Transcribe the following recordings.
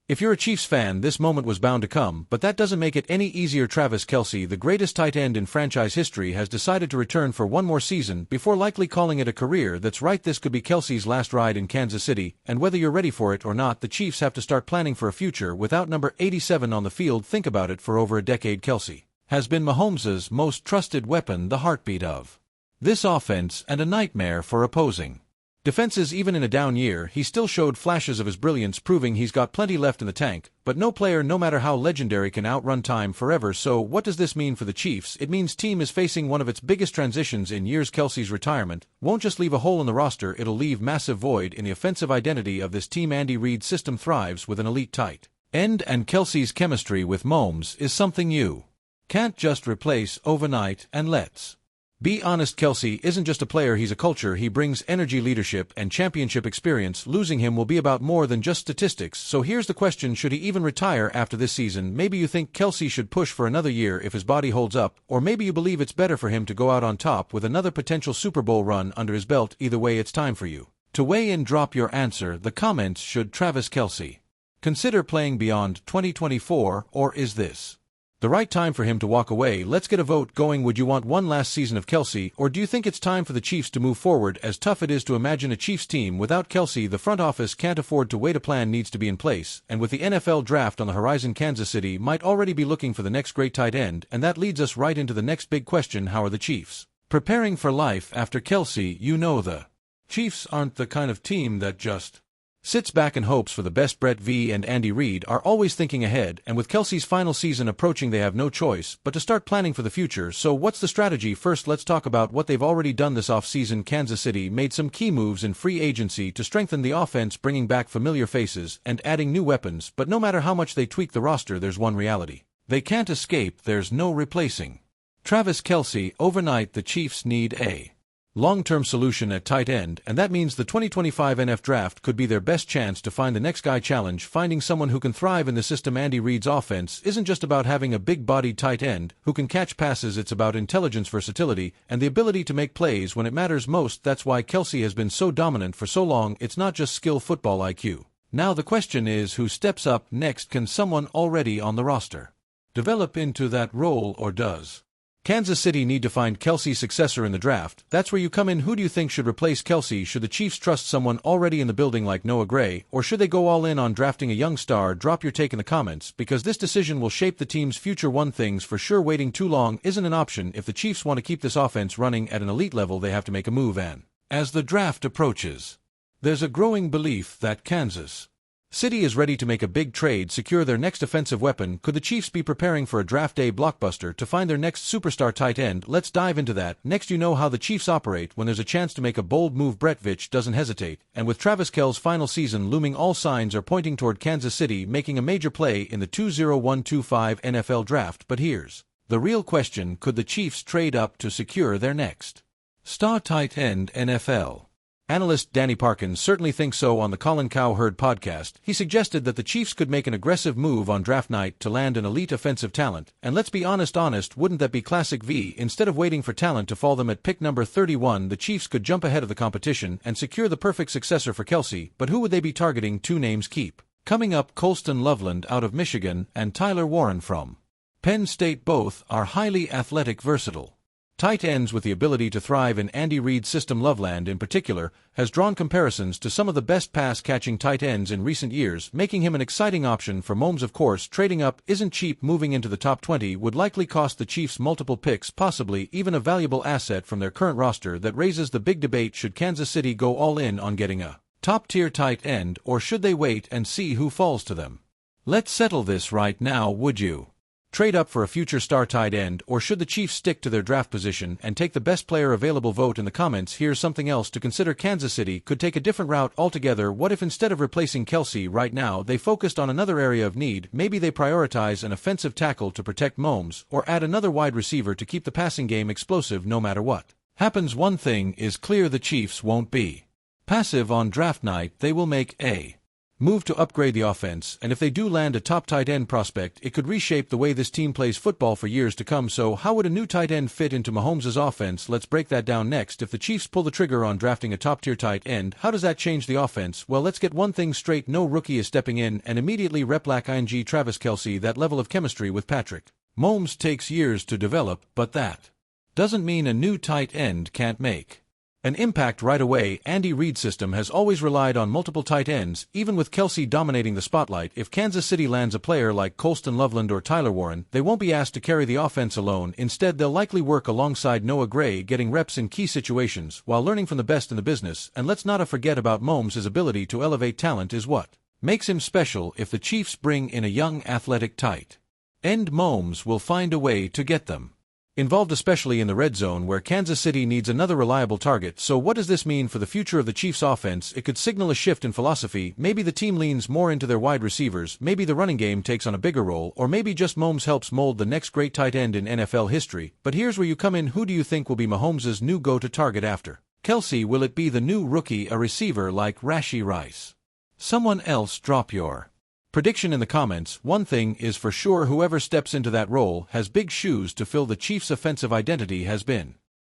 If you're a Chiefs fan, this moment was bound to come, but that doesn't make it any easier. Travis Kelce, the greatest tight end in franchise history, has decided to return for one more season before likely calling it a career. That's right, this could be Kelce's last ride in Kansas City, and whether you're ready for it or not, the Chiefs have to start planning for a future without number 87 on the field. Think about it, for over a decade Kelce has been Mahomes' most trusted weapon, the heartbeat of this offense, and a nightmare for opposing defenses. Even in a down year, he still showed flashes of his brilliance, proving he's got plenty left in the tank. But no player, no matter how legendary, can outrun time forever. So what does this mean for the Chiefs? It means team is facing one of its biggest transitions in years. Kelce's retirement won't just leave a hole in the roster, it'll leave massive void in the offensive identity of this team. Andy Reid's system thrives with an elite tight end, and Kelce's chemistry with Mahomes is something you can't just replace overnight. And let's be honest, Kelce isn't just a player, he's a culture. He brings energy, leadership, and championship experience. Losing him will be about more than just statistics. So here's the question: should he even retire after this season? Maybe you think Kelce should push for another year if his body holds up, or maybe you believe it's better for him to go out on top with another potential Super Bowl run under his belt. Either way, it's time for you to weigh in. Drop your answer the comments. Should Travis Kelce consider playing beyond 2024, or is this the right time for him to walk away? Let's get a vote going. Would you want one last season of Kelce, or do you think it's time for the Chiefs to move forward? As tough it is to imagine a Chiefs team without Kelce, the front office can't afford to wait. A plan needs to be in place, and with the NFL draft on the horizon, Kansas City might already be looking for the next great tight end. And that leads us right into the next big question: how are the Chiefs preparing for life after Kelce? You know, the Chiefs aren't the kind of team that just sits back and hopes for the best. Brett V and Andy Reid are always thinking ahead, and with Kelce's final season approaching, they have no choice but to start planning for the future. So what's the strategy? First, let's talk about what they've already done this offseason. Kansas City made some key moves in free agency to strengthen the offense, bringing back familiar faces and adding new weapons. But no matter how much they tweak the roster, there's one reality they can't escape: there's no replacing Travis Kelce. Overnight, the Chiefs need a long-term solution at tight end, and that means the 2025 NFL draft could be their best chance to find the next guy. Challenge: finding someone who can thrive in the system. Andy Reid's offense isn't just about having a big-bodied tight end who can catch passes, it's about intelligence, versatility, and the ability to make plays when it matters most. That's why Kelce has been so dominant for so long. It's not just skill, football IQ. Now the question is, who steps up next? Can someone already on the roster develop into that role, or does Kansas City need to find Kelce's successor in the draft? That's where you come in. Who do you think should replace Kelce? Should the Chiefs trust someone already in the building like Noah Gray, or should they go all in on drafting a young star? Drop your take in the comments, because this decision will shape the team's future. One thing's for sure: waiting too long isn't an option. If the Chiefs want to keep this offense running at an elite level, they have to make a move. And as the draft approaches, there's a growing belief that Kansas City is ready to make a big trade, secure their next offensive weapon. Could the Chiefs be preparing for a draft day blockbuster to find their next superstar tight end? Let's dive into that next. You know how the Chiefs operate when there's a chance to make a bold move. Brett Veach doesn't hesitate, and with Travis Kelce's final season looming, all signs are pointing toward Kansas City making a major play in the 2025 NFL draft. But here's the real question: could the Chiefs trade up to secure their next star tight end? NFL analyst Danny Parkins certainly thinks so. On the Colin Cowherd podcast, he suggested that the Chiefs could make an aggressive move on draft night to land an elite offensive talent. And let's be honest, wouldn't that be classic V? Instead of waiting for talent to fall them at pick number 31, the Chiefs could jump ahead of the competition and secure the perfect successor for Kelce. But who would they be targeting? Two names keep coming up: Colston Loveland out of Michigan and Tyler Warren from Penn State. Both are highly athletic, versatile tight ends with the ability to thrive in Andy Reid's system. Loveland, in particular, has drawn comparisons to some of the best pass-catching tight ends in recent years, making him an exciting option for Mahomes. Of course, trading up isn't cheap. Moving into the top 20 would likely cost the Chiefs multiple picks, possibly even a valuable asset from their current roster. That raises the big debate: should Kansas City go all in on getting a top-tier tight end, or should they wait and see who falls to them? Let's settle this right now. Would you trade up for a future star tight end, or should the Chiefs stick to their draft position and take the best player available? Vote in the comments. Here's something else to consider: Kansas City could take a different route altogether. What if instead of replacing Kelce right now, they focused on another area of need? Maybe they prioritize an offensive tackle to protect Mahomes, or add another wide receiver to keep the passing game explosive no matter what happens. One thing is clear: the Chiefs won't be passive on draft night. They will make a move to upgrade the offense, and if they do land a top tight end prospect, it could reshape the way this team plays football for years to come. So how would a new tight end fit into Mahomes' offense? Let's break that down next. If the Chiefs pull the trigger on drafting a top-tier tight end, how does that change the offense? Well, let's get one thing straight. No rookie is stepping in and immediately replicating Travis Kelce that level of chemistry with Patrick Mahomes takes years to develop, but that doesn't mean a new tight end can't make an impact right away. Andy Reid's system has always relied on multiple tight ends, even with Kelce dominating the spotlight. If Kansas City lands a player like Colston Loveland or Tyler Warren, they won't be asked to carry the offense alone. Instead, they'll likely work alongside Noah Gray, getting reps in key situations while learning from the best in the business. And let's not forget about Mahomes' ability to elevate talent is what makes him special. If the Chiefs bring in a young athletic tight end, Mahomes will find a way to get them involved, especially in the red zone where Kansas City needs another reliable target. So what does this mean for the future of the Chiefs offense? It could signal a shift in philosophy. Maybe the team leans more into their wide receivers, maybe the running game takes on a bigger role, or maybe just Mahomes helps mold the next great tight end in NFL history. But here's where you come in. Who do you think will be Mahomes' new go-to target after Kelce? Will it be the new rookie, a receiver like Rashee Rice? Someone else? Drop your prediction in the comments. One thing is for sure, whoever steps into that role has big shoes to fill. The Chiefs' offensive identity has been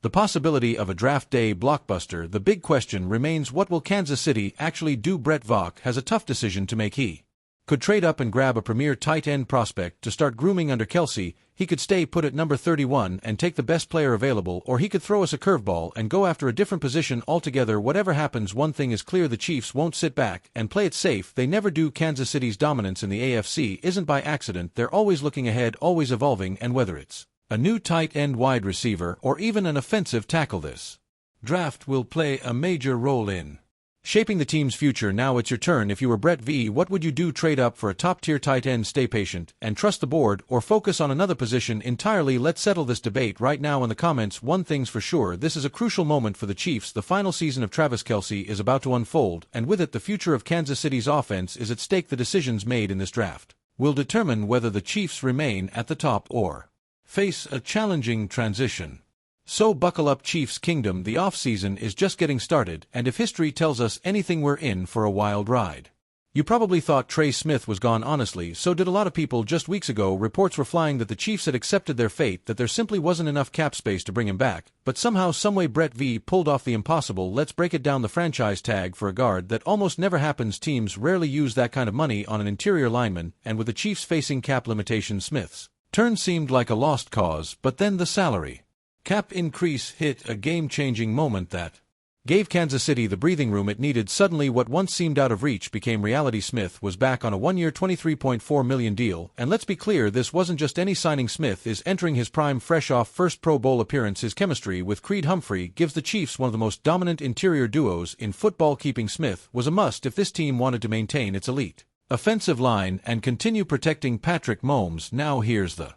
the possibility of a draft day blockbuster. The big question remains, what will Kansas City actually do? Brett Vaughn has a tough decision to make. He could trade up and grab a premier tight end prospect to start grooming under Kelce. He could stay put at number 31 and take the best player available, or he could throw us a curveball and go after a different position altogether. Whatever happens, one thing is clear: the Chiefs won't sit back and play it safe. They never do. Kansas City's dominance in the AFC isn't by accident. They're always looking ahead, always evolving, and whether it's a new tight end, wide receiver, or even an offensive tackle, this draft will play a major role in shaping the team's future. Now it's your turn. If you were Brett V, what would you do? Trade up for a top-tier tight end, stay patient, and trust the board, or focus on another position entirely? Let's settle this debate right now in the comments. One thing's for sure, this is a crucial moment for the Chiefs. The final season of Travis Kelce is about to unfold, and with it the future of Kansas City's offense is at stake. The decisions made in this draft will determine whether the Chiefs remain at the top or face a challenging transition. So buckle up, Chiefs Kingdom. The offseason is just getting started, and if history tells us anything, we're in for a wild ride. You probably thought Trey Smith was gone. Honestly, so did a lot of people. Just weeks ago, reports were flying that the Chiefs had accepted their fate, that there simply wasn't enough cap space to bring him back. But somehow, someway, Brett V pulled off the impossible. Let's break it down. The franchise tag for a guard that almost never happens. Teams rarely use that kind of money on an interior lineman, and with the Chiefs facing cap limitations, Smith's turn seemed like a lost cause. But then the salary cap increase hit, a game-changing moment that gave Kansas City the breathing room it needed. Suddenly, what once seemed out of reach became reality. Smith was back on a one-year $23.4 million deal, and let's be clear, this wasn't just any signing. Smith is entering his prime, fresh off first Pro Bowl appearance. His chemistry with Creed Humphrey gives the Chiefs one of the most dominant interior duos in football. Keeping Smith was a must if this team wanted to maintain its elite offensive line and continue protecting Patrick Mahomes. Now here's the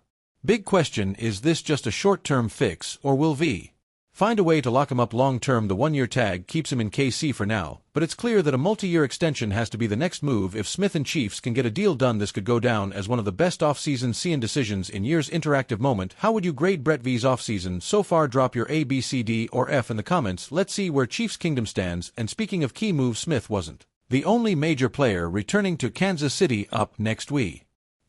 big question: is this just a short-term fix, or will V find a way to lock him up long-term? The one-year tag keeps him in KC for now, but it's clear that a multi-year extension has to be the next move. If Smith and Chiefs can get a deal done, this could go down as one of the best off-season CN decisions in years. Interactive moment: how would you grade Brett V's offseason so far? Drop your A, B, C, D, or F in the comments. Let's see where Chiefs Kingdom stands. And speaking of key moves, Smith wasn't the only major player returning to Kansas City. Up next, we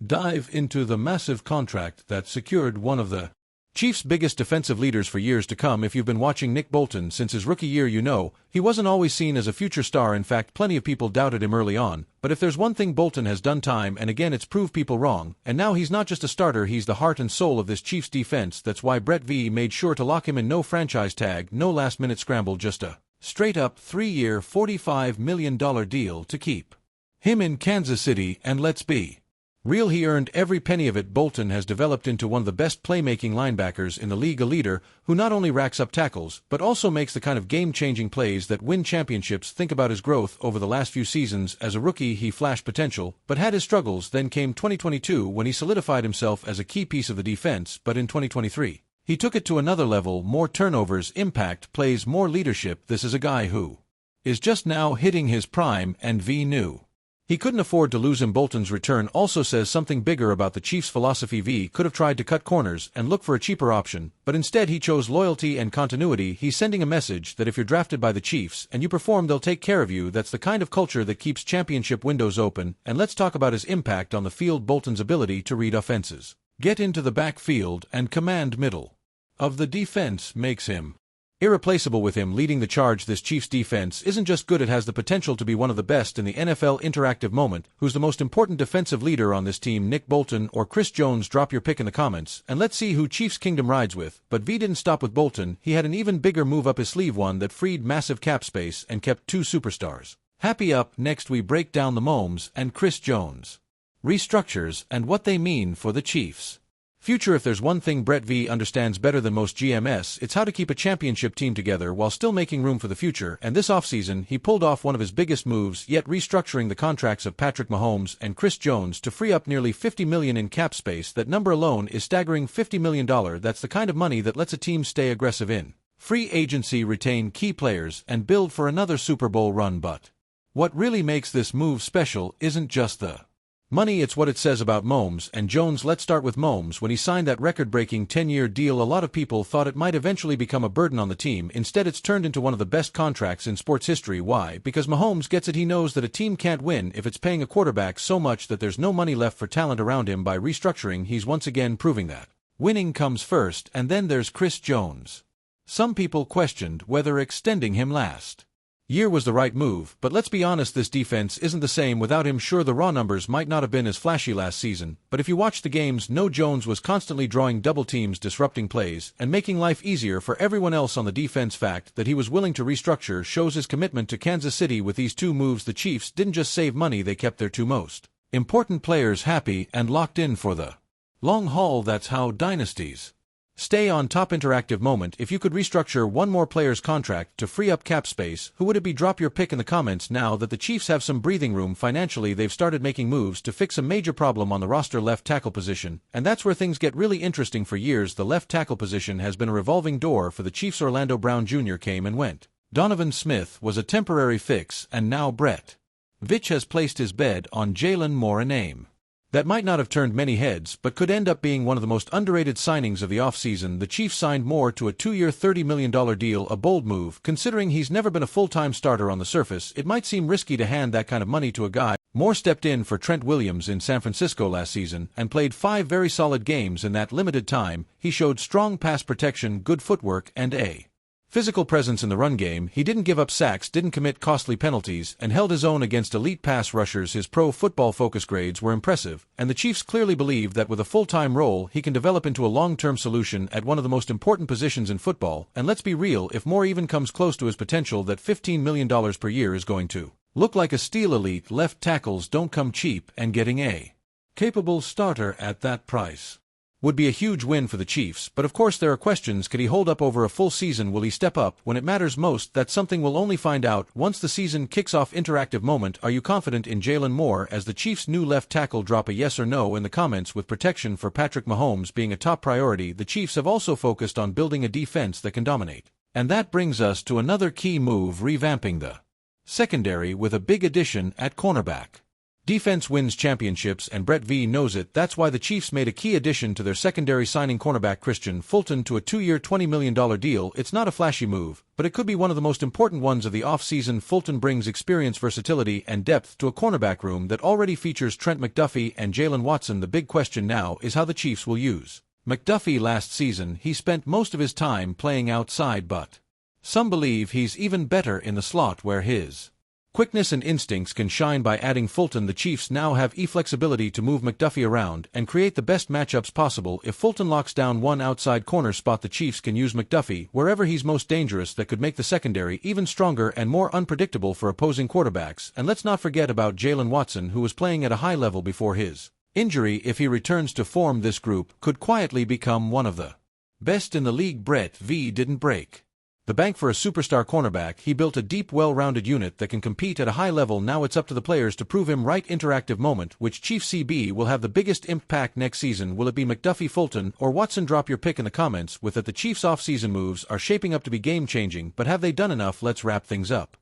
dive into the massive contract that secured one of the Chiefs' biggest defensive leaders for years to come. If you've been watching Nick Bolton since his rookie year, you know he wasn't always seen as a future star. In fact, plenty of people doubted him early on. But if there's one thing Bolton has done time and again, it's prove people wrong. And now he's not just a starter, he's the heart and soul of this Chiefs defense. That's why Brett V made sure to lock him in. No franchise tag, no last-minute scramble, just a straight-up 3-year $45 million deal to keep him in Kansas City. And let's be real, he earned every penny of it. Bolton has developed into one of the best playmaking linebackers in the league, a leader who not only racks up tackles, but also makes the kind of game-changing plays that win championships. Think about his growth over the last few seasons. As a rookie, he flashed potential, but had his struggles. Then came 2022, when he solidified himself as a key piece of the defense. But in 2023, he took it to another level: more turnovers, impact plays, more leadership. This is a guy who is just now hitting his prime, and V knew He couldn't afford to lose him. Bolton's return also says something bigger about the Chiefs' philosophy. V could have tried to cut corners and look for a cheaper option, but instead he chose loyalty and continuity. He's sending a message that if you're drafted by the Chiefs and you perform, they'll take care of you. That's the kind of culture that keeps championship windows open. And let's talk about his impact on the field. Bolton's ability to read offenses, get into the backfield, and command middle of the defense makes him irreplaceable. With him leading the charge, this Chiefs defense isn't just good, it has the potential to be one of the best in the NFL. Interactive moment: who's the most important defensive leader on this team, Nick Bolton or Chris Jones? Drop your pick in the comments, and let's see who Chiefs Kingdom rides with. But V didn't stop with Bolton. He had an even bigger move up his sleeve, one that freed massive cap space and kept two superstars happy. Up next, we break down the Mahomes and Chris Jones restructures and what they mean for the Chiefs' future. If there's one thing Brett V understands better than most GMs, it's how to keep a championship team together while still making room for the future. And this offseason, he pulled off one of his biggest moves yet, restructuring the contracts of Patrick Mahomes and Chris Jones to free up nearly $50 million in cap space. That number alone is staggering. $50 million. That's the kind of money that lets a team stay aggressive in free agency, retain key players, and build for another Super Bowl run. But what really makes this move special isn't just the money, it's what it says about Mahomes and Jones. Let's start with Mahomes. When he signed that record-breaking 10-year deal, a lot of people thought it might eventually become a burden on the team. Instead, it's turned into one of the best contracts in sports history. Why? Because Mahomes gets it. He knows that a team can't win if it's paying a quarterback so much that there's no money left for talent around him. By restructuring, he's once again proving that winning comes first. And then there's Chris Jones. Some people questioned whether extending him last year was the right move, but let's be honest, this defense isn't the same without him. Sure, the raw numbers might not have been as flashy last season, but if you watch the games, no, Jones was constantly drawing double teams, disrupting plays, and making life easier for everyone else on the defense. Fact that he was willing to restructure shows his commitment to Kansas City. With these two moves, the Chiefs didn't just save money, they kept their two most important players happy and locked in for the long haul. That's how dynasties stay on top. Interactive moment: if you could restructure one more player's contract to free up cap space, who would it be? Drop your pick in the comments. Now that the Chiefs have some breathing room financially, they've started making moves to fix a major problem on the roster, left tackle position, and that's where things get really interesting. For years, the left tackle position has been a revolving door for the Chiefs. Orlando Brown Jr. came and went. Donovan Smith was a temporary fix, and now Brett Veach has placed his bet on Jalen Moore, a name that might not have turned many heads, but could end up being one of the most underrated signings of the offseason. The Chiefs signed Moore to a 2-year $30 million deal, a bold move. Considering he's never been a full-time starter on the surface, it might seem risky to hand that kind of money to a guy. Moore stepped in for Trent Williams in San Francisco last season and played 5 very solid games in that limited time. He showed strong pass protection, good footwork, and a physical presence in the run game. He didn't give up sacks, didn't commit costly penalties, and held his own against elite pass rushers. His Pro Football Focus grades were impressive, and the Chiefs clearly believe that with a full-time role, he can develop into a long-term solution at one of the most important positions in football. And let's be real, if Moore even comes close to his potential, that $15 million per year is going to look like a steal. Elite left tackles don't come cheap, and getting a capable starter at that price would be a huge win for the Chiefs. But of course there are questions. Could he hold up over a full season? Will he step up when it matters most? That's something we'll only find out once the season kicks off. Interactive moment: are you confident in Jalen Moore as the Chiefs' new left tackle? Drop a yes or no in the comments. With protection for Patrick Mahomes being a top priority, the Chiefs have also focused on building a defense that can dominate. And that brings us to another key move: revamping the secondary with a big addition at cornerback. Defense wins championships, and Brett V knows it. That's why the Chiefs made a key addition to their secondary, signing cornerback Christian Fulton to a 2-year $20 million deal. It's not a flashy move, but it could be one of the most important ones of the offseason. Fulton brings experience, versatility, and depth to a cornerback room that already features Trent McDuffie and Jalen Watson. The big question now is how the Chiefs will use McDuffie. Last season, he spent most of his time playing outside, but some believe he's even better in the slot, where his quickness and instincts can shine. By adding Fulton, the Chiefs now have flexibility to move McDuffie around and create the best matchups possible. If Fulton locks down one outside corner spot, the Chiefs can use McDuffie wherever he's most dangerous. That could make the secondary even stronger and more unpredictable for opposing quarterbacks. And let's not forget about Jalen Watson, who was playing at a high level before his injury. If he returns to form, this group could quietly become one of the best in the league. Brett V didn't break the bank for a superstar cornerback. He built a deep, well-rounded unit that can compete at a high level. Now it's up to the players to prove him right. Interactive moment: which Chiefs CB will have the biggest impact next season? Will it be McDuffie, Fulton, or Watson? Drop your pick in the comments. With that, the Chiefs' off-season moves are shaping up to be game-changing, but have they done enough? Let's wrap things up.